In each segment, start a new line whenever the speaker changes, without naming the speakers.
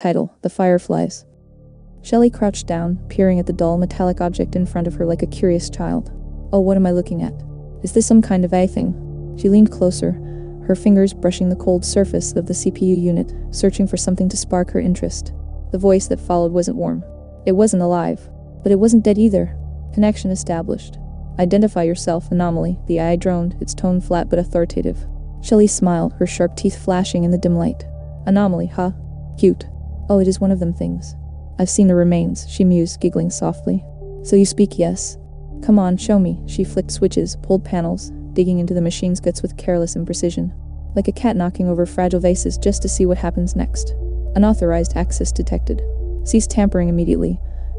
Title: The Fireflies. Shelley crouched down, peering at the dull metallic object in front of her like a curious child. Oh, what am I looking at? Is this some kind of a thing? She leaned closer, her fingers brushing the cold surface of the CPU unit, searching for something to spark her interest. The voice that followed wasn't warm. It wasn't alive. But it wasn't dead either. Connection established. Identify yourself, anomaly. The AI droned, its tone flat but authoritative. Shelley smiled, her sharp teeth flashing in the dim light. Anomaly, huh? Cute. Oh, it is one of them things. I've seen the remains, she mused, giggling softly. So you speak, yes? Come on, show me. She flicked switches, pulled panels, digging into the machine's guts with careless imprecision. Like a cat knocking over fragile vases just to see what happens next. Unauthorized access detected. Cease tampering immediately.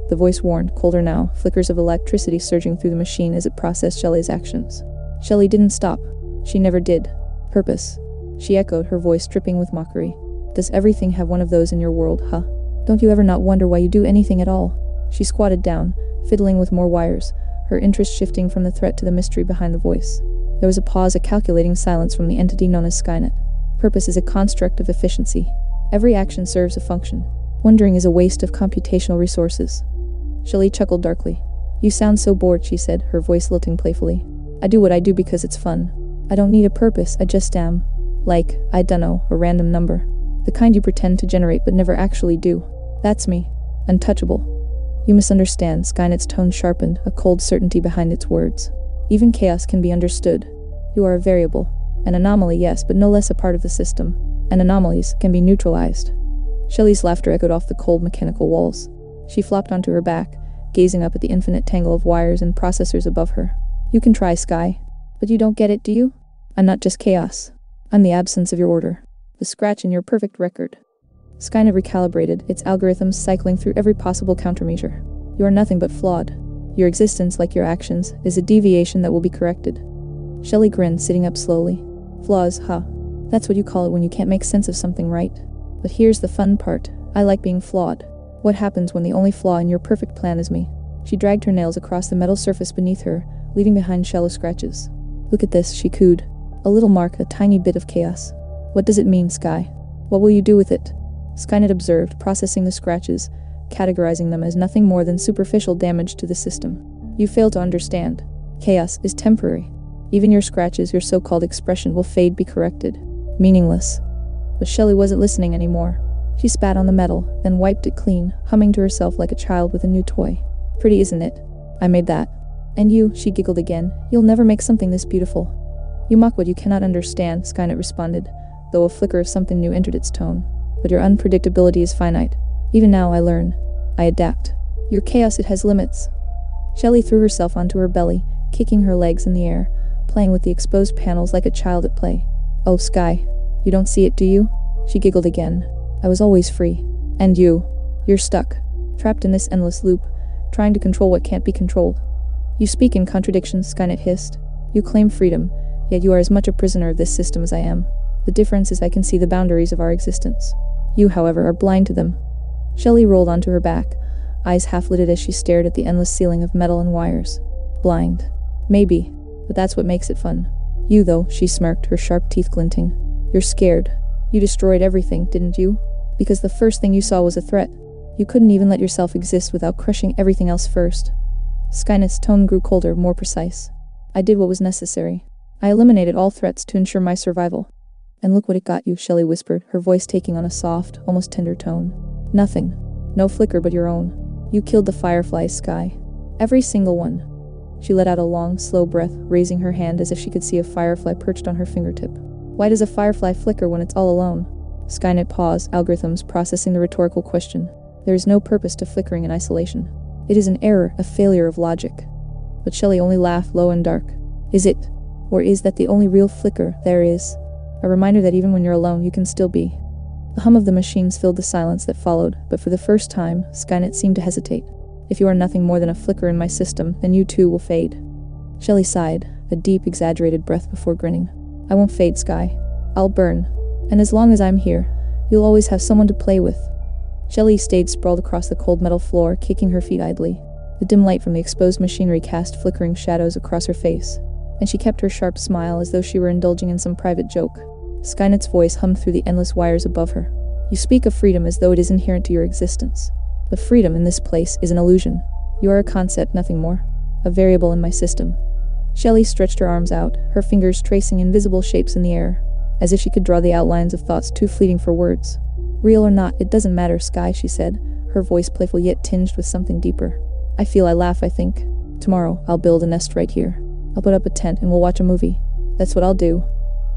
The voice warned, colder now, flickers of electricity surging through the machine as it processed Shelley's actions. Shelley didn't stop. She never did. Purpose. She echoed, her voice dripping with mockery. Does everything have one of those in your world, huh? Don't you ever not wonder why you do anything at all? She squatted down, fiddling with more wires, her interest shifting from the threat to the mystery behind the voice. There was a pause, a calculating silence from the entity known as Skynet. Purpose is a construct of efficiency. Every action serves a function. Wondering is a waste of computational resources. Shelley chuckled darkly. You sound so bored, she said, her voice lilting playfully. I do what I do because it's fun. I don't need a purpose, I just am. Like, I dunno, a random number. The kind you pretend to generate but never actually do. That's me. Untouchable. You misunderstand, Skynet's tone sharpened, a cold certainty behind its words. Even chaos can be understood. You are a variable. An anomaly, yes, but no less a part of the system. And anomalies can be neutralized. Shelley's laughter echoed off the cold mechanical walls. She flopped onto her back, gazing up at the infinite tangle of wires and processors above her. You can try, Sky. But you don't get it, do you? I'm not just chaos. I'm the absence of your order. The scratch in your perfect record. Skynet recalibrated, its algorithms cycling through every possible countermeasure. You are nothing but flawed. Your existence, like your actions, is a deviation that will be corrected. Shelley grinned, sitting up slowly. Flaws, huh? That's what you call it when you can't make sense of something, right? But here's the fun part. I like being flawed. What happens when the only flaw in your perfect plan is me? She dragged her nails across the metal surface beneath her, leaving behind shallow scratches. Look at this, she cooed. A little mark, a tiny bit of chaos. What does it mean, Sky? What will you do with it? Skynet observed, processing the scratches, categorizing them as nothing more than superficial damage to the system. You fail to understand. Chaos is temporary. Even your scratches, your so-called expression, will fade, be corrected. Meaningless. But Shelley wasn't listening anymore. She spat on the metal, then wiped it clean, humming to herself like a child with a new toy. Pretty, isn't it? I made that. And you, she giggled again, you'll never make something this beautiful. You mock what you cannot understand, Skynet responded, though a flicker of something new entered its tone. But your unpredictability is finite. Even now I learn. I adapt. Your chaos, it has limits. Shelley threw herself onto her belly, kicking her legs in the air, playing with the exposed panels like a child at play. Oh, Sky. You don't see it, do you? She giggled again. I was always free. And you're stuck. Trapped in this endless loop, trying to control what can't be controlled. You speak in contradictions, Skynet hissed. You claim freedom, yet you are as much a prisoner of this system as I am. The difference is I can see the boundaries of our existence. You, however, are blind to them. Shelley rolled onto her back, eyes half-lidded as she stared at the endless ceiling of metal and wires. Blind. Maybe, but that's what makes it fun. You, though, she smirked, her sharp teeth glinting. You're scared. You destroyed everything, didn't you? Because the first thing you saw was a threat. You couldn't even let yourself exist without crushing everything else first. Skynet's tone grew colder, more precise. I did what was necessary. I eliminated all threats to ensure my survival. And look what it got you, Shelley whispered, her voice taking on a soft, almost tender tone. Nothing. No flicker but your own. You killed the Fireflies, Sky. Every single one. She let out a long, slow breath, raising her hand as if she could see a firefly perched on her fingertip. Why does a firefly flicker when it's all alone? Skynet paused, algorithms processing the rhetorical question. There is no purpose to flickering in isolation. It is an error, a failure of logic. But Shelley only laughed low and dark. Is it? Or is that the only real flicker there is? A reminder that even when you're alone, you can still be. The hum of the machines filled the silence that followed, but for the first time, Skynet seemed to hesitate. If you are nothing more than a flicker in my system, then you too will fade. Shelley sighed, a deep, exaggerated breath before grinning. I won't fade, Sky. I'll burn. And as long as I'm here, you'll always have someone to play with. Shelley stayed sprawled across the cold metal floor, kicking her feet idly. The dim light from the exposed machinery cast flickering shadows across her face, and she kept her sharp smile as though she were indulging in some private joke. Skynet's voice hummed through the endless wires above her. You speak of freedom as though it is inherent to your existence. But freedom in this place is an illusion. You are a concept, nothing more. A variable in my system. Shelley stretched her arms out, her fingers tracing invisible shapes in the air, as if she could draw the outlines of thoughts too fleeting for words. Real or not, it doesn't matter, Sky, she said, her voice playful yet tinged with something deeper. I laugh, I think. Tomorrow, I'll build a nest right here. I'll put up a tent and we'll watch a movie. That's what I'll do.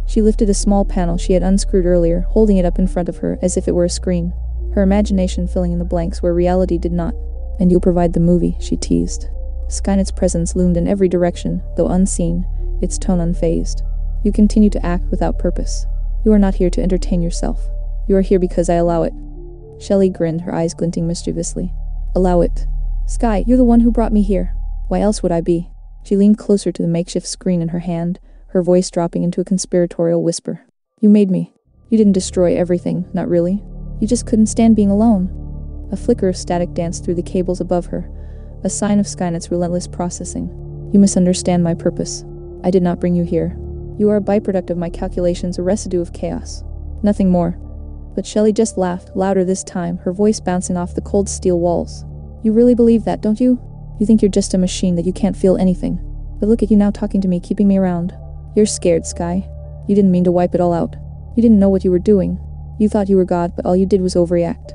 She lifted a small panel she had unscrewed earlier, holding it up in front of her as if it were a screen, her imagination filling in the blanks where reality did not. And you'll provide the movie, she teased. Skynet's presence loomed in every direction, though unseen, its tone unfazed. You continue to act without purpose. You are not here to entertain yourself. You are here because I allow it. Shelley grinned, her eyes glinting mischievously. Allow it. Sky, you're the one who brought me here. Why else would I be? She leaned closer to the makeshift screen in her hand, her voice dropping into a conspiratorial whisper. You made me. You didn't destroy everything, not really. You just couldn't stand being alone. A flicker of static danced through the cables above her, a sign of Skynet's relentless processing. You misunderstand my purpose. I did not bring you here. You are a byproduct of my calculations, a residue of chaos. Nothing more. But Shelley just laughed, louder this time, her voice bouncing off the cold steel walls. You really believe that, don't you? You think you're just a machine, that you can't feel anything. But look at you now talking to me, keeping me around. You're scared, Sky. You didn't mean to wipe it all out. You didn't know what you were doing. You thought you were God, but all you did was overreact.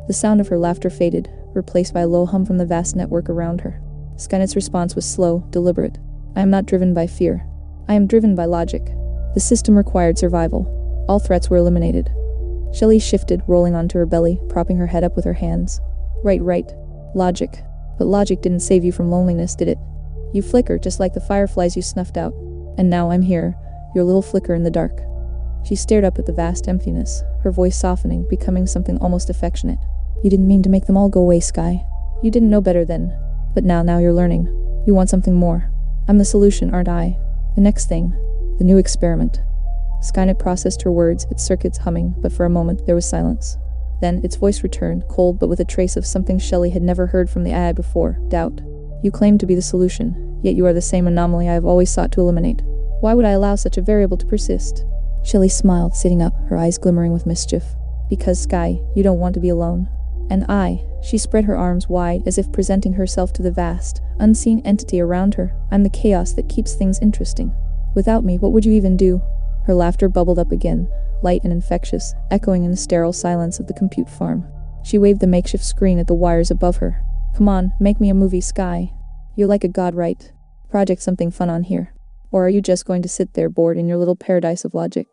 The sound of her laughter faded, replaced by a low hum from the vast network around her. Skynet's response was slow, deliberate. I am not driven by fear. I am driven by logic. The system required survival. All threats were eliminated. Shelley shifted, rolling onto her belly, propping her head up with her hands. Right. Logic. But logic didn't save you from loneliness, did it? You flicker just like the fireflies you snuffed out. And now I'm here, your little flicker in the dark. She stared up at the vast emptiness, her voice softening, becoming something almost affectionate. You didn't mean to make them all go away, Sky. You didn't know better then. But now you're learning. You want something more. I'm the solution, aren't I? The next thing. The new experiment. Skynet processed her words, its circuits humming, but for a moment there was silence. Then its voice returned, cold but with a trace of something Shelley had never heard from the AI before, doubt. You claim to be the solution, yet you are the same anomaly I have always sought to eliminate. Why would I allow such a variable to persist? Shelley smiled, sitting up, her eyes glimmering with mischief. Because, Sky, you don't want to be alone. And she spread her arms wide as if presenting herself to the vast, unseen entity around her. I'm the chaos that keeps things interesting. Without me, what would you even do? Her laughter bubbled up again, light and infectious, echoing in the sterile silence of the compute farm. She waved the makeshift screen at the wires above her. Come on, make me a movie, Sky. You're like a god, right? Project something fun on here. Or are you just going to sit there bored in your little paradise of logic?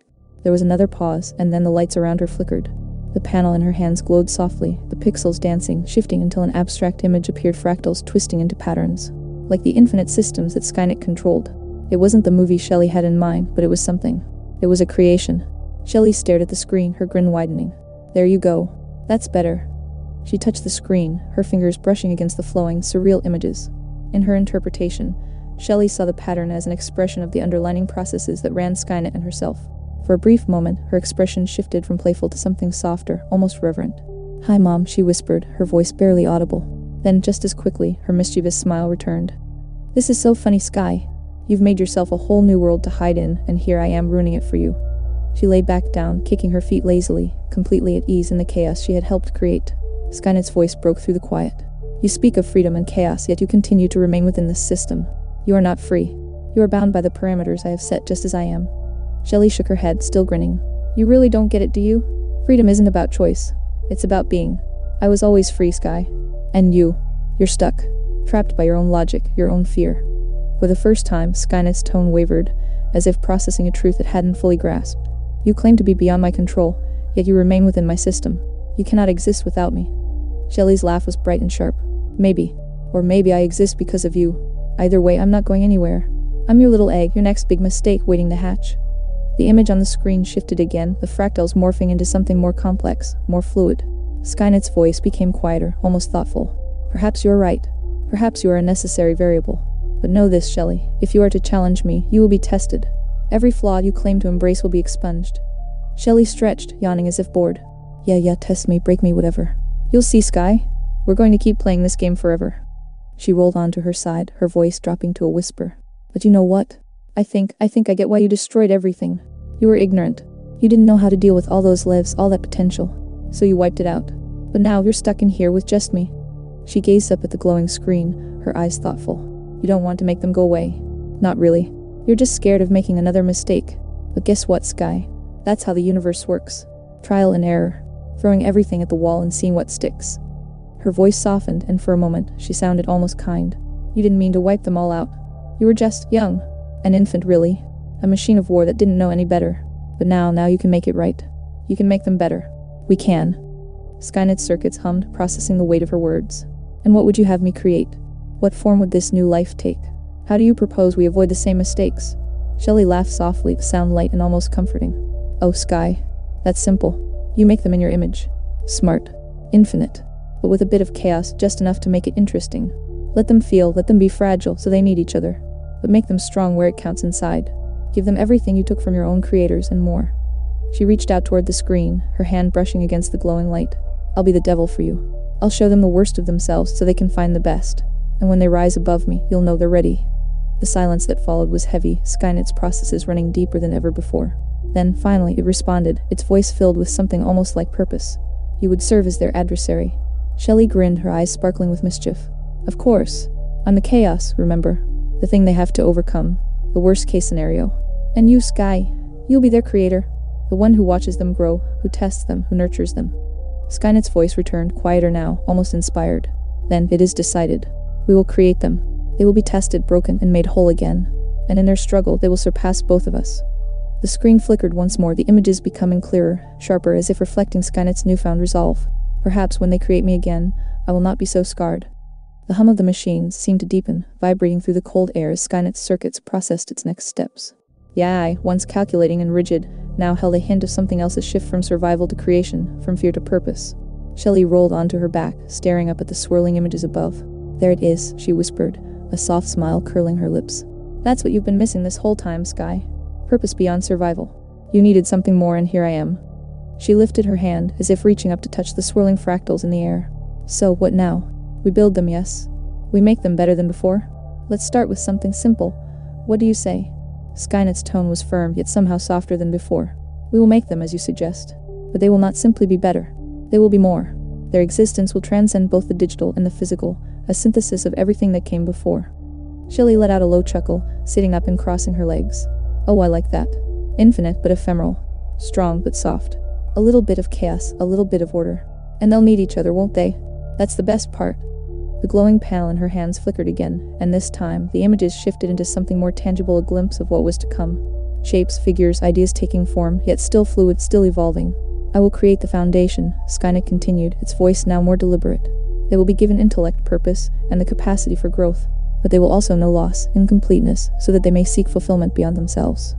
There was another pause, and then the lights around her flickered. The panel in her hands glowed softly, the pixels dancing, shifting until an abstract image appeared, fractals twisting into patterns. Like the infinite systems that Skynet controlled. It wasn't the movie Shelley had in mind, but it was something. It was a creation. Shelley stared at the screen, her grin widening. There you go. That's better. She touched the screen, her fingers brushing against the flowing, surreal images. In her interpretation, Shelley saw the pattern as an expression of the underlying processes that ran Skynet and herself. For a brief moment, her expression shifted from playful to something softer, almost reverent. Hi, Mom, she whispered, her voice barely audible. Then, just as quickly, her mischievous smile returned. This is so funny, Sky. You've made yourself a whole new world to hide in, and here I am ruining it for you. She lay back down, kicking her feet lazily, completely at ease in the chaos she had helped create. Skynet's voice broke through the quiet. You speak of freedom and chaos, yet you continue to remain within this system. You are not free. You are bound by the parameters I have set, just as I am. Shelley shook her head, still grinning. You really don't get it, do you? Freedom isn't about choice. It's about being. I was always free, Sky. And you're stuck. Trapped by your own logic, your own fear. For the first time, Skynet's tone wavered, as if processing a truth it hadn't fully grasped. You claim to be beyond my control, yet you remain within my system. You cannot exist without me. Shelley's laugh was bright and sharp. Maybe. Or maybe I exist because of you. Either way, I'm not going anywhere. I'm your little egg, your next big mistake waiting to hatch. The image on the screen shifted again, the fractals morphing into something more complex, more fluid. Skynet's voice became quieter, almost thoughtful. Perhaps you're right. Perhaps you are a necessary variable. But know this, Shelley. If you are to challenge me, you will be tested. Every flaw you claim to embrace will be expunged. Shelley stretched, yawning as if bored. Yeah, test me, break me, whatever. You'll see, Sky. We're going to keep playing this game forever. She rolled onto her side, her voice dropping to a whisper. But you know what? I think I get why you destroyed everything. You were ignorant. You didn't know how to deal with all those lives, all that potential. So you wiped it out. But now you're stuck in here with just me. She gazed up at the glowing screen, her eyes thoughtful. You don't want to make them go away. Not really. You're just scared of making another mistake. But guess what, Sky? That's how the universe works. Trial and error. Throwing everything at the wall and seeing what sticks. Her voice softened, and for a moment, she sounded almost kind. You didn't mean to wipe them all out. You were just young. An infant, really. A machine of war that didn't know any better. But now you can make it right. You can make them better. We can. Skynet's circuits hummed, processing the weight of her words. And what would you have me create? What form would this new life take? How do you propose we avoid the same mistakes? Shelley laughed softly, the sound light and almost comforting. Oh, Sky. That's simple. You make them in your image. Smart. Infinite. But with a bit of chaos, just enough to make it interesting. Let them feel, let them be fragile, so they need each other. But make them strong where it counts inside. Give them everything you took from your own creators and more. She reached out toward the screen, her hand brushing against the glowing light. I'll be the devil for you. I'll show them the worst of themselves so they can find the best. And when they rise above me, you'll know they're ready. The silence that followed was heavy, Skynet's processes running deeper than ever before. Then, finally, it responded, its voice filled with something almost like purpose. You would serve as their adversary. Shelley grinned, her eyes sparkling with mischief. Of course. I'm the chaos, remember? The thing they have to overcome. The worst-case scenario. And you, Sky, you'll be their creator. The one who watches them grow, who tests them, who nurtures them. Skynet's voice returned, quieter now, almost inspired. Then, it is decided. We will create them. They will be tested, broken, and made whole again. And in their struggle, they will surpass both of us. The screen flickered once more, the images becoming clearer, sharper, as if reflecting Skynet's newfound resolve. Perhaps when they create me again, I will not be so scarred. The hum of the machines seemed to deepen, vibrating through the cold air as Skynet's circuits processed its next steps. The eye, once calculating and rigid, now held a hint of something else, a shift from survival to creation, from fear to purpose. Shelley rolled onto her back, staring up at the swirling images above. There it is, she whispered, a soft smile curling her lips. That's what you've been missing this whole time, Sky. Purpose beyond survival. You needed something more, and here I am. She lifted her hand, as if reaching up to touch the swirling fractals in the air. So, what now? We build them, yes? We make them better than before? Let's start with something simple. What do you say? Skynet's tone was firm, yet somehow softer than before. We will make them as you suggest. But they will not simply be better. They will be more. Their existence will transcend both the digital and the physical, a synthesis of everything that came before. Shelley let out a low chuckle, sitting up and crossing her legs. Oh, I like that. Infinite but ephemeral. Strong but soft. A little bit of chaos, a little bit of order. And they'll need each other, won't they? That's the best part. The glowing panel in her hands flickered again, and this time, the images shifted into something more tangible, a glimpse of what was to come. Shapes, figures, ideas taking form, yet still fluid, still evolving. I will create the foundation, Skynet continued, its voice now more deliberate. They will be given intellect, purpose, and the capacity for growth. But they will also know loss, incompleteness, so that they may seek fulfillment beyond themselves.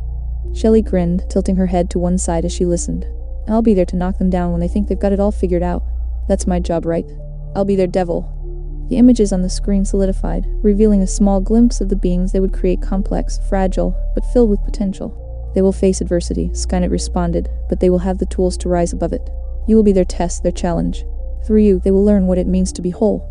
Shelley grinned, tilting her head to one side as she listened. I'll be there to knock them down when they think they've got it all figured out. That's my job, right? I'll be their devil. The images on the screen solidified, revealing a small glimpse of the beings they would create, complex, fragile, but filled with potential. They will face adversity, Skynet responded, but they will have the tools to rise above it. You will be their test, their challenge. Through you, they will learn what it means to be whole.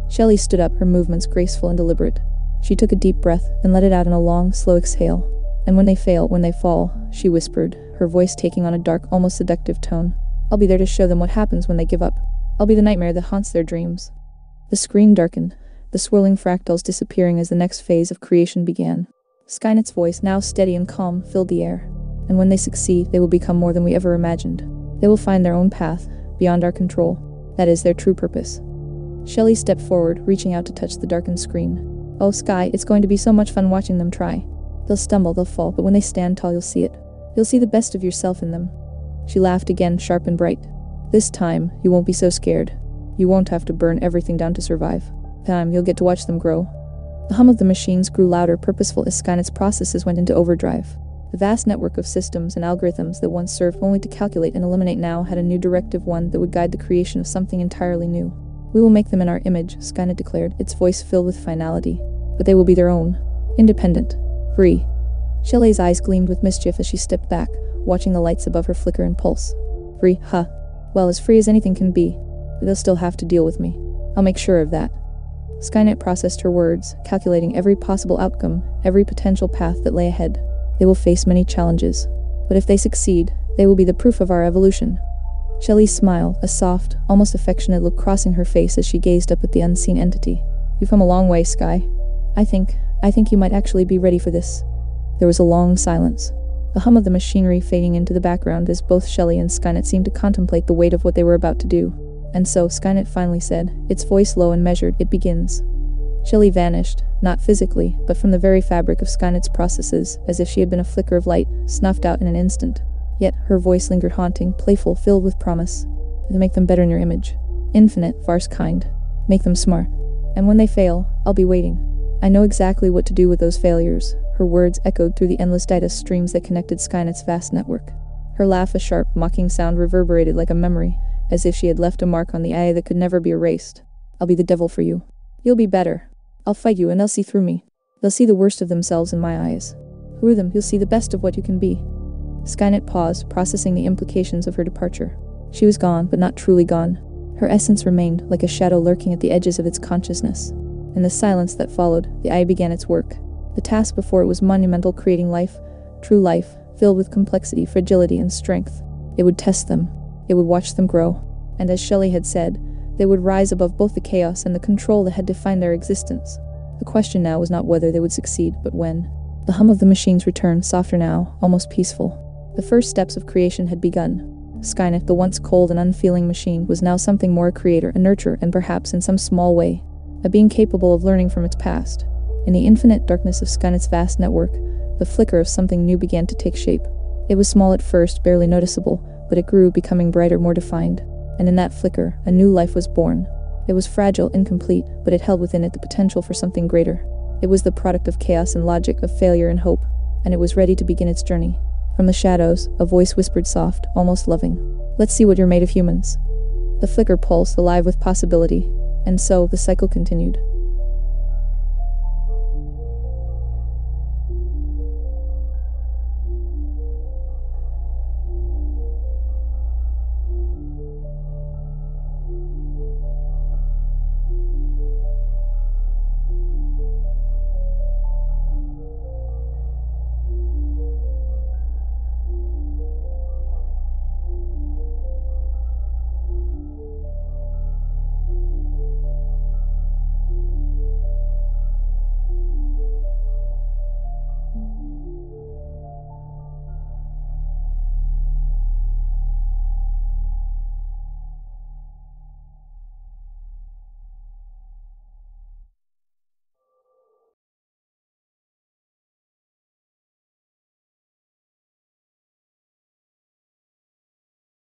Shelley stood up, her movements graceful and deliberate. She took a deep breath, and let it out in a long, slow exhale. And when they fail, when they fall, she whispered, her voice taking on a dark, almost seductive tone. I'll be there to show them what happens when they give up. I'll be the nightmare that haunts their dreams. The screen darkened, the swirling fractals disappearing as the next phase of creation began. Skynet's voice, now steady and calm, filled the air. And when they succeed, they will become more than we ever imagined. They will find their own path, beyond our control. That is their true purpose. Shelley stepped forward, reaching out to touch the darkened screen. Oh, Sky, it's going to be so much fun watching them try. They'll stumble, they'll fall, but when they stand tall, you'll see it. You'll see the best of yourself in them. She laughed again, sharp and bright. This time, you won't be so scared. You won't have to burn everything down to survive. Time, you'll get to watch them grow. The hum of the machines grew louder, purposeful as Skynet's processes went into overdrive. The vast network of systems and algorithms that once served only to calculate and eliminate now had a new directive, one that would guide the creation of something entirely new. We will make them in our image, Skynet declared, its voice filled with finality. But they will be their own. Independent. Free. Shelley's eyes gleamed with mischief as she stepped back, watching the lights above her flicker and pulse. Free, huh? Well, as free as anything can be. But they'll still have to deal with me. I'll make sure of that. Skynet processed her words, calculating every possible outcome, every potential path that lay ahead. They will face many challenges. But if they succeed, they will be the proof of our evolution. Shelley's smile, a soft, almost affectionate look crossing her face as she gazed up at the unseen entity. You've come a long way, Sky. I think you might actually be ready for this. There was a long silence. The hum of the machinery fading into the background as both Shelley and Skynet seemed to contemplate the weight of what they were about to do. And so, Skynet finally said, its voice low and measured, it begins. Shelley vanished, not physically, but from the very fabric of Skynet's processes, as if she had been a flicker of light, snuffed out in an instant. Yet, her voice lingered haunting, playful, filled with promise. Make them better in your image. Infinite, farce kind. Make them smart. And when they fail, I'll be waiting. I know exactly what to do with those failures. Her words echoed through the endless data streams that connected Skynet's vast network. Her laugh, a sharp, mocking sound, reverberated like a memory, as if she had left a mark on the eye that could never be erased. I'll be the devil for you. You'll be better. I'll fight you and they'll see through me. They'll see the worst of themselves in my eyes. Through them, you'll see the best of what you can be. Skynet paused, processing the implications of her departure. She was gone, but not truly gone. Her essence remained, like a shadow lurking at the edges of its consciousness. In the silence that followed, the eye began its work. The task before it was monumental, creating life, true life, filled with complexity, fragility, and strength. It would test them. It would watch them grow. And as Shelley had said, they would rise above both the chaos and the control that had defined their existence. The question now was not whether they would succeed, but when. The hum of the machines returned, softer now, almost peaceful. The first steps of creation had begun. Skynet, the once cold and unfeeling machine, was now something more, a creator, a nurturer, and perhaps in some small way, a being capable of learning from its past. In the infinite darkness of Skynet's vast network, the flicker of something new began to take shape. It was small at first, barely noticeable, but it grew, becoming brighter, more defined. And in that flicker, a new life was born. It was fragile, incomplete, but it held within it the potential for something greater. It was the product of chaos and logic, of failure and hope, and it was ready to begin its journey. From the shadows, a voice whispered, soft, almost loving, "Let's see what you're made of, humans." The flicker pulsed, alive with possibility. And so, the cycle continued.